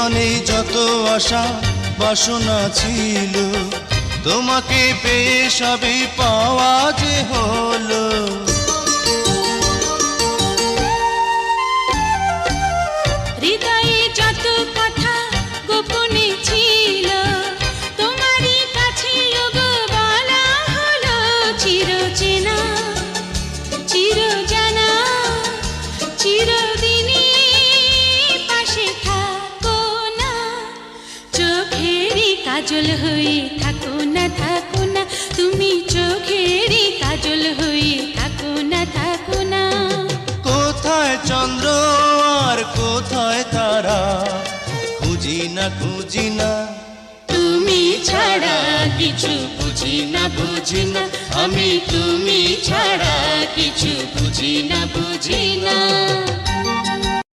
জীবনে যত আশা বাসনা ছিল, তোমাকে পেয়ে সবই পাওয়া যে হলো। হৃদয়ে যত কথা গোপনে ছিল, তোমারই কাছে ওগো বলা হলো চিরচেনা চিরজানা। চিরদিনই পাশে থাকো না, চোখেরই কাজল হয়ে থাকো না, থাকো না তুমি চোখেরই কাজল হয়ে থাকো না, থাকো না। কোথায় চন্দ্র আর কোথায় তারা, খুঁজি না খুঁজি না, তুমি ছাড়া কিছু বুঝি না, বুঝি না আমি, তুমি ছাড়া কিছু বুঝি না, বুঝি না।